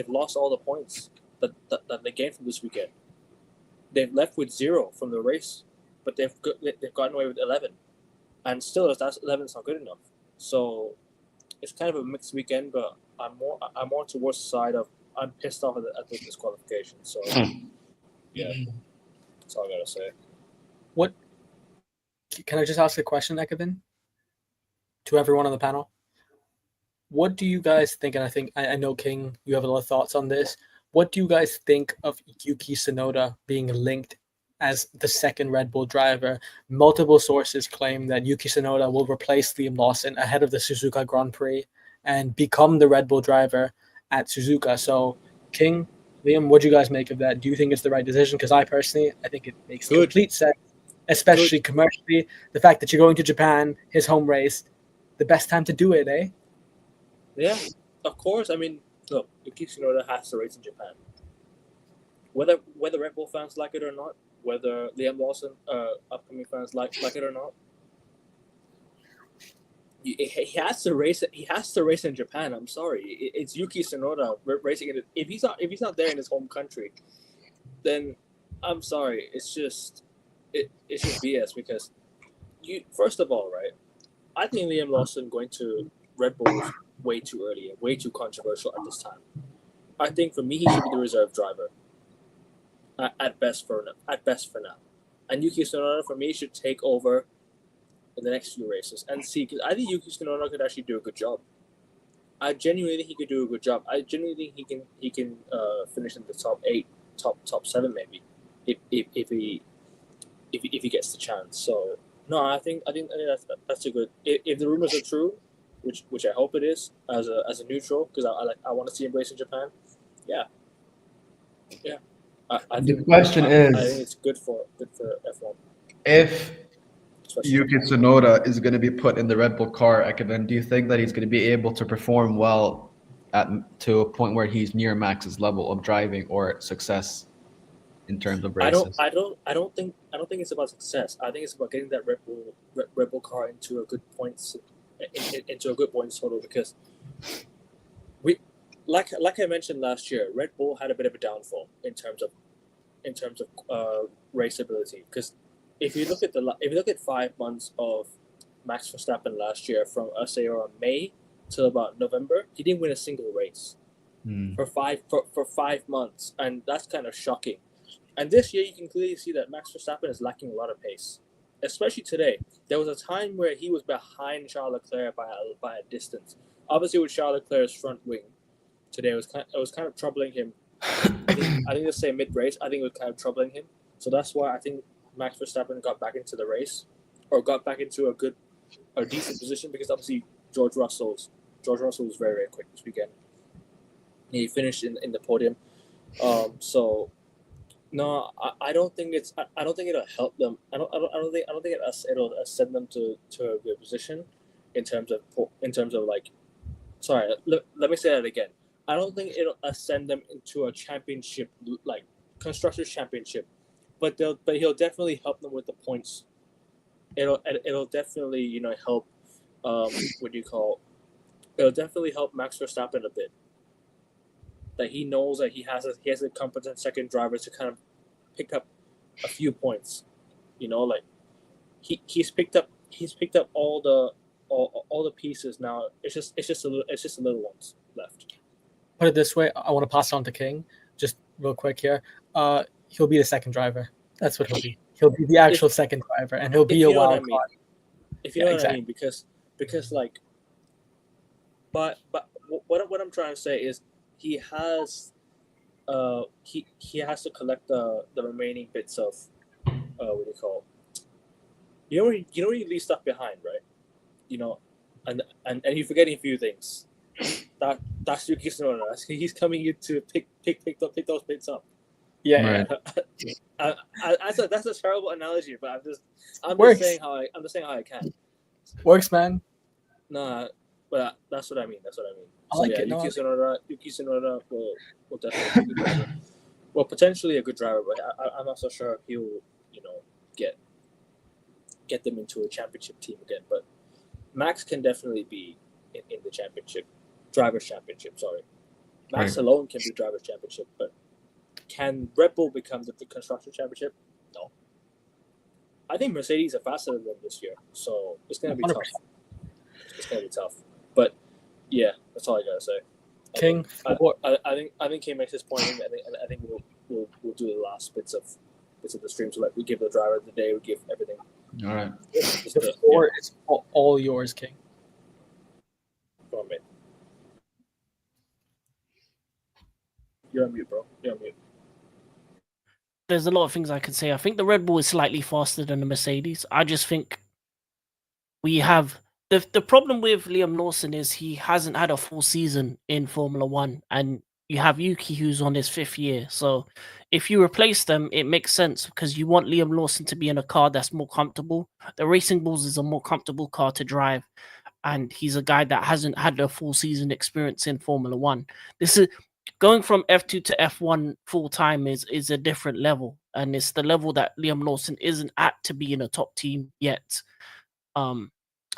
Speaker 1: lost all the points that they gained from this weekend. They've left with 0 from the race, but they've gotten away with 11, and still that's 11 is not good enough. So it's kind of a mixed weekend, but I'm more towards the side of I'm pissed off at the disqualification. So yeah, that's all I gotta say.
Speaker 3: What can I just ask a question, Ekevin, to everyone on the panel? What do you guys think? And I know King, you have a lot of thoughts on this. What do you guys think of Yuki Tsunoda being linked as the second Red Bull driver? Multiple sources claim that Yuki Tsunoda will replace Liam Lawson ahead of the Suzuka Grand Prix and become the Red Bull driver at Suzuka. So, King, Liam, what do you guys make of that? Do you think it's the right decision? Because I think it makes complete sense, especially commercially. The fact that you're going to Japan, his home race, the best time to do it, eh?
Speaker 1: Yeah, of course. I mean, look, Yuki Tsunoda has to race in Japan. Whether Red Bull fans like it or not, whether Liam Lawson upcoming fans like it or not, he has to race. He has to race in Japan. I'm sorry, it's Yuki Tsunoda racing it. If he's not there in his home country, then I'm sorry. It's just BS, because first of all, right? I think Liam Lawson going to Red Bull is way too early and way too controversial at this time. I think for me, he should be the reserve driver. At best for now, and Yuki Tsunoda for me should take over in the next few races and see, because I think Yuki Tsunoda could actually do a good job. I genuinely think he could do a good job. I genuinely think he can finish in the top 8, top 7 maybe, if he gets the chance. So no, I think that's a good. If the rumors are true, which I hope it is, as a neutral, because I want to see him race in Japan. Yeah.
Speaker 2: The question is,
Speaker 1: I think it's good for F1.
Speaker 2: If Yuki Tsunoda is going to be put in the Red Bull car, Ekevin, do you think that he's going to be able to perform well to a point where he's near Max's level of driving or success in terms of races?
Speaker 1: I don't think it's about success. I think it's about getting that Red Bull car into a good points total, because like I mentioned last year, Red Bull had a bit of a downfall in terms of race ability. Because if you look at 5 months of Max Verstappen last year, from say around May till about November, he didn't win a single race for 5 months, and that's kind of shocking. And this year, you can clearly see that Max Verstappen is lacking a lot of pace, especially today. There was a time where he was behind Charles Leclerc by a distance. Obviously, with Charles Leclerc's front wing, today it was kind of troubling him. I think let's say mid-race, I think it was kind of troubling him. So that's why I think Max Verstappen got back into the race, or got back into a decent position, because obviously George Russell was very, very quick this weekend. He finished in the podium. So no, I don't think it'll help them. I don't think it'll send them to a good position in terms of like. Sorry, let me say that again. I don't think it'll send them into a championship, like constructors championship, but he'll definitely help them with the points. It'll definitely help. What do you call? It'll definitely help Max Verstappen a bit. That he knows that he has a competent second driver to kind of pick up a few points. Like he's picked up all the pieces now. It's just a little ones left.
Speaker 3: Put it this way, I want to pass on to King just real quick here. He'll be the second driver. That's what he'll be. He'll be the actual second driver, and he'll be a wild card.
Speaker 1: If you know what I mean, because like, but what I'm trying to say is he has he has to collect the remaining bits of what do you call it? You know when you leave stuff behind, right? And you're forgetting a few things. That's Yuki Tsunoda. He's coming in to pick those bits up.
Speaker 3: Yeah.
Speaker 1: Right. That's a terrible analogy, but I'm just saying how I can.
Speaker 3: Works, man.
Speaker 1: Nah, but that's what I mean.
Speaker 3: I like it.
Speaker 1: Yuki Tsunoda will definitely be a good driver. Well, potentially a good driver, but I'm not so sure if he'll get them into a championship team again. But Max can definitely be in the drivers' championship. Sorry, Max alone can be drivers' championship, but can Red Bull become the constructor championship? No. I think Mercedes are faster than them this year, so it's gonna be 100%. Tough. It's gonna be tough, but yeah, that's all I gotta say.
Speaker 3: King,
Speaker 1: I think King makes his point. I think we'll do the last bits of the stream. So we give the driver the day, we give everything.
Speaker 2: All right.
Speaker 3: The floor is all yours, King.
Speaker 1: Go on, mate. You're on mute, bro. You're on mute.
Speaker 4: There's a lot of things I could say. I think the Red Bull is slightly faster than the Mercedes. I just think we have the problem with Liam Lawson is he hasn't had a full season in Formula One, and you have Yuki who's on his 5th year. So if you replace them, it makes sense because you want Liam Lawson to be in a car that's more comfortable. The Racing Bulls is a more comfortable car to drive, and he's a guy that hasn't had a full season experience in Formula One. This is going from F2 to F1 full time is a different level, and it's the level that Liam Lawson isn't at to be in a top team yet.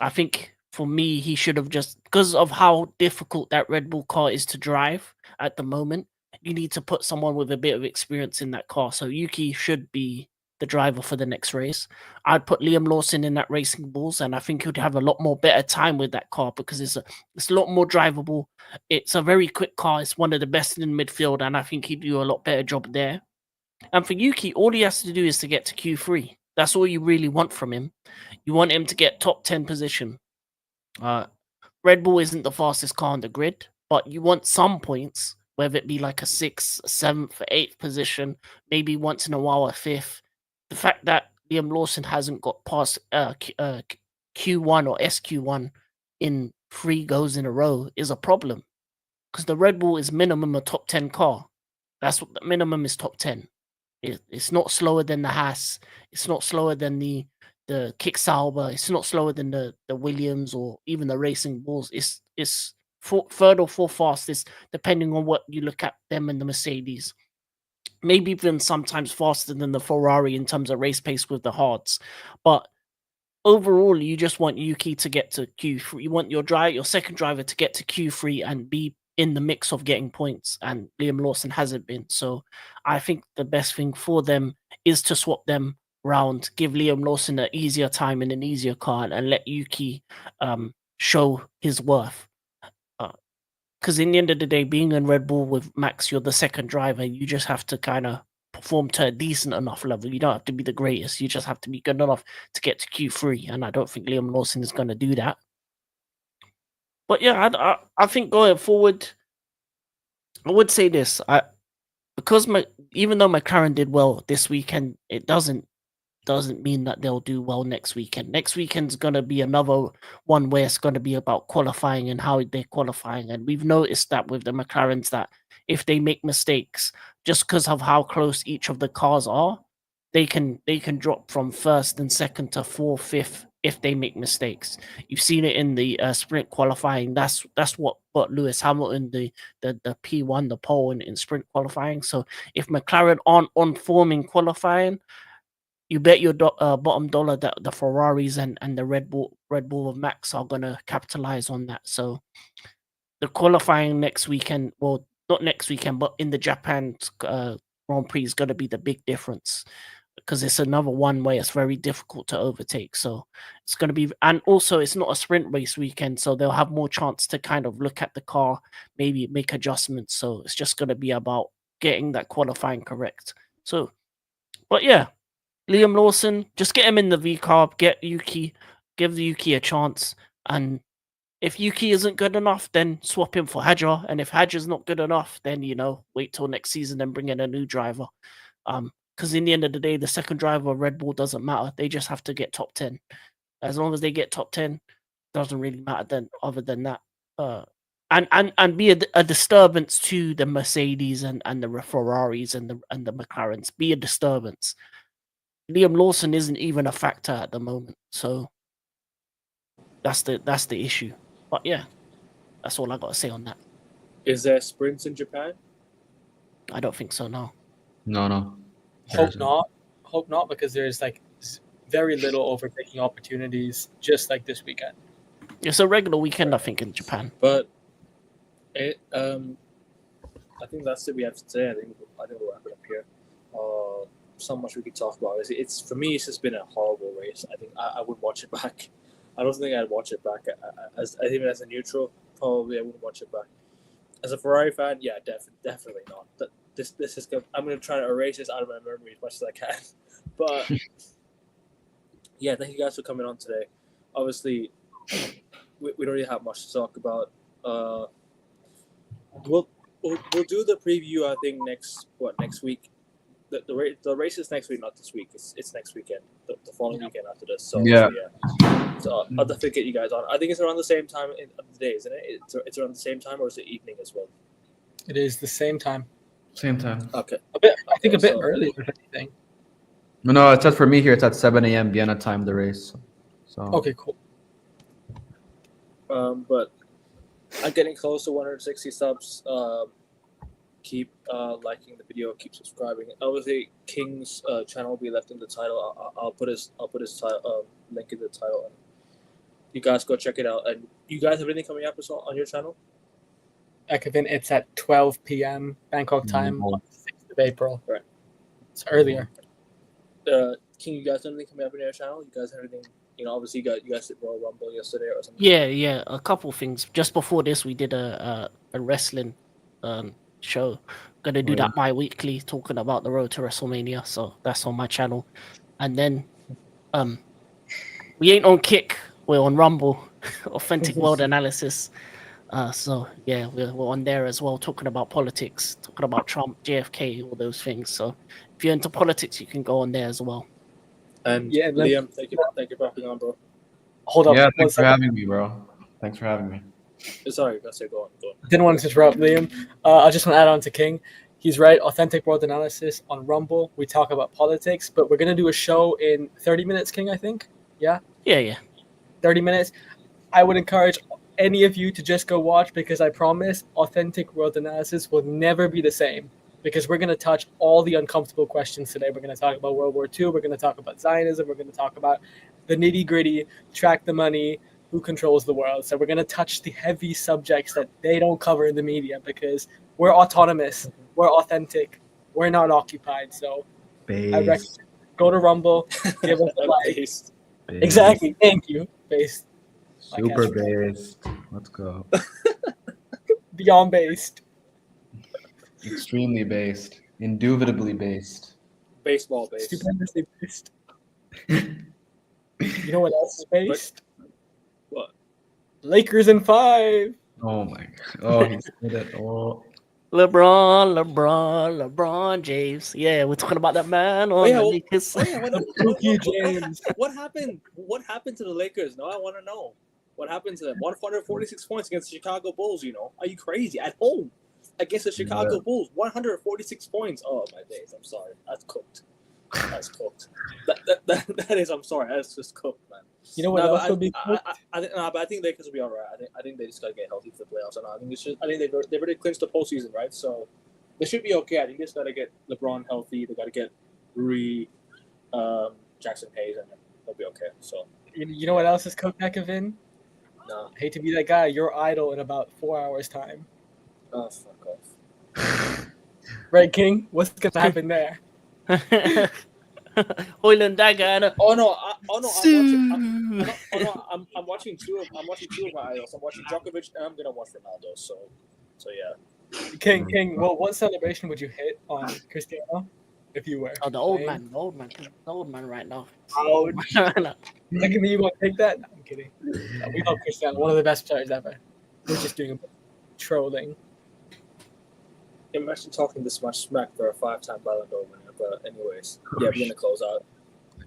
Speaker 4: I think for me, he should have just, because of how difficult that Red Bull car is to drive at the moment, you need to put someone with a bit of experience in that car. So Yuki should be the driver for the next race. I'd put Liam Lawson in that Racing Bulls, and I think he'd have a lot more better time with that car because it's a lot more drivable. It's a very quick car. It's one of the best in midfield, and I think he'd do a lot better job there. And for Yuki, all he has to do is to get to Q3. That's all you really want from him. You want him to get top 10 position. Red Bull isn't the fastest car on the grid, but you want some points, whether it be like a 6th, 7th, 8th position, maybe once in a while a 5th. The fact that Liam Lawson hasn't got past Q1 or SQ1 in 3 goes in a row is a problem, because the Red Bull is minimum a top 10 car. That's what the minimum is, top 10. It's not slower than the Haas. It's not slower than the Kick Sauber. It's not slower than the Williams or even the Racing Bulls. It's 3rd or 4th fastest, depending on what you look at them and the Mercedes. Maybe even sometimes faster than the Ferrari in terms of race pace with the hards. But overall, you just want Yuki to get to Q3. You want your second driver to get to Q3 and be in the mix of getting points, and Liam Lawson hasn't been. So I think the best thing for them is to swap them round, give Liam Lawson an easier time in an easier car, and let Yuki show his worth. Because in the end of the day, being in Red Bull with Max, you're the second driver. You just have to kind of perform to a decent enough level. You don't have to be the greatest. You just have to be good enough to get to Q3, and I don't think Liam Lawson is going to do that. But yeah, I think going forward, I would say this. because even though McLaren did well this weekend, it doesn't mean that they'll do well next weekend. Next weekend's gonna be another one where it's gonna be about qualifying and how they're qualifying. And we've noticed that with the McLarens that if they make mistakes, just because of how close each of the cars are, they can drop from first and second to fourth, fifth if they make mistakes. You've seen it in the sprint qualifying. That's what got Lewis Hamilton the P1, the pole in sprint qualifying. So if McLaren aren't on form in qualifying, you bet your bottom dollar that the Ferraris and the Red Bull of Max are gonna capitalize on that. So the qualifying next weekend, well, not next weekend, but in the Japan Grand Prix is gonna be the big difference because it's another one where it's very difficult to overtake. So it's gonna be, and also it's not a sprint race weekend, so they'll have more chance to kind of look at the car, maybe make adjustments. So it's just gonna be about getting that qualifying correct. So, but yeah. Liam Lawson, just get him in the V carb, get Yuki, give Yuki a chance. And if Yuki isn't good enough, then swap him for Hadjar. And if Hadjar's not good enough, then, wait till next season and bring in a new driver. Because in the end of the day, the second driver of Red Bull doesn't matter. They just have to get top 10. As long as they get top 10, doesn't really matter then, other than that. And be a disturbance to the Mercedes and the Ferraris and the McLarens. Be a disturbance. Liam Lawson isn't even a factor at the moment, so that's the issue. But yeah, that's all I got to say on that.
Speaker 1: Is there sprints in Japan?
Speaker 4: I don't think so. No.
Speaker 2: No.
Speaker 3: Hope not, because there's like very little overtaking opportunities, just like this weekend.
Speaker 4: It's a regular weekend, I think, in Japan.
Speaker 1: But I think that's it we have to say. I think we'll wrap it up here. So much we could talk about. It's for me, it's just been a horrible race. I think I wouldn't watch it back. I don't think I'd watch it back. Even as a neutral, probably I wouldn't watch it back. As a Ferrari fan, yeah, definitely not. This is good. I'm gonna try to erase this out of my memory as much as I can. But yeah, thank you guys for coming on today. Obviously, we don't really have much to talk about. We'll do the preview. I think next week. The race is next week, not this week. It's next weekend, the following weekend after this. So
Speaker 2: yeah.
Speaker 1: So I'll definitely get you guys on. I think it's around the same time of the day, isn't it? It's around the same time, or is it evening as well?
Speaker 3: It is the same time.
Speaker 2: Same time.
Speaker 1: Okay.
Speaker 3: A bit earlier, if anything.
Speaker 2: No, it says for me here it's at 7 a.m. Vienna time, the race. So
Speaker 3: okay, cool.
Speaker 1: But I'm getting close to 160 subs. Keep liking the video, keep subscribing. Obviously, King's channel will be left in the title. I'll put his link in the title, and you guys go check it out. And you guys have anything coming up as well on your channel?
Speaker 3: Kevin, it's at 12 p.m. Bangkok time on the 6th of April.
Speaker 1: Right.
Speaker 3: It's earlier.
Speaker 1: King, you guys have anything coming up on your channel? You guys have anything? Obviously, you guys did Royal Rumble yesterday or something.
Speaker 4: Yeah, a couple things. Just before this, we did a wrestling show. Gonna do that bi-weekly, talking about the road to WrestleMania. So that's on my channel. And then, we ain't on Kick. We're on Rumble, Authentic World Analysis. So yeah, we're on there as well, talking about politics, talking about Trump, JFK, all those things. So if you're into politics, you can go on there as well.
Speaker 1: And yeah, Liam, thank you for being on, bro.
Speaker 3: Hold on.
Speaker 2: Yeah, thanks for having me, bro. Thanks for having me.
Speaker 1: Sorry, go on.
Speaker 3: Didn't want to interrupt, Liam. I just want to add on to King. He's right. Authentic World Analysis on Rumble. We talk about politics, but we're gonna do a show in 30 minutes, King. I think. Yeah.
Speaker 4: Yeah.
Speaker 3: 30 minutes. I would encourage any of you to just go watch, because I promise Authentic World Analysis will never be the same, because we're going to touch all the uncomfortable questions today. We're going to talk about World War II. We're going to talk about Zionism. We're going to talk about the nitty gritty, track the money, who controls the world. So we're going to touch the heavy subjects that they don't cover in the media, because we're autonomous. We're authentic. We're not occupied. So I recommend go to Rumble, give us a like.
Speaker 2: Based.
Speaker 3: Exactly. Thank you. Based.
Speaker 2: Super based. Let's go.
Speaker 3: Beyond based.
Speaker 2: Extremely based. Indubitably based.
Speaker 1: Baseball based.
Speaker 3: Stupendously based. You know what else is based?
Speaker 1: What?
Speaker 3: Lakers in 5.
Speaker 2: Oh my god. Oh, he said it. Oh.
Speaker 4: LeBron James. Yeah, we're talking about that man on the Lakers.
Speaker 1: What happened? What happened to the Lakers? No, I want to know. What happened to them? 146 points against the Chicago Bulls, you know. Are you crazy? At home against the Chicago Bulls, 146 points. Oh, my days. I'm sorry. That's cooked. That's cooked. That is, I'm sorry. That's just cooked, man.
Speaker 3: You know what else would be cooked?
Speaker 1: But I think Lakers will be all right. I think they just got to get healthy for the playoffs. And I think they've already clinched the postseason, right? So they should be okay. I think they just got to get LeBron healthy. They got to get Rui, Jackson Hayes, and they'll be okay. So
Speaker 3: you know what else is cooked, Kevin?
Speaker 1: No.
Speaker 3: I hate to be that guy. You're idle in about 4 hours' time.
Speaker 1: Oh, fuck off.
Speaker 3: Right, King? What's going to happen there?
Speaker 4: Hoyland Dagger.
Speaker 1: I'm watching two of my idols. I'm watching Djokovic and I'm gonna watch Ronaldo. So yeah.
Speaker 3: King. Well, what celebration would you hit on Cristiano if you were?
Speaker 4: Oh, the old man right now.
Speaker 3: Oh, Second, you want to take that? No, I'm kidding. We love Cristiano, one of the best players ever. We're just doing a bit of trolling.
Speaker 1: Imagine talking this much smack for a 5-time Ballon d'Or winner. But anyways, yeah, we're gonna close out.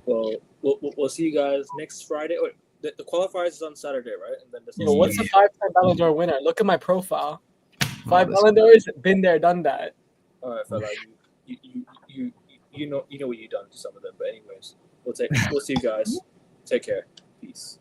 Speaker 1: Well, we'll see you guys next Friday. Wait, the qualifiers is on Saturday, right? And then
Speaker 3: what's a 5-time Ballon d'Or winner? Look at my profile. 5 Ballon d'Ors, been there, done that.
Speaker 1: All right, fella, you know what you've done to some of them. But anyways, we'll see you guys. Take care. Peace.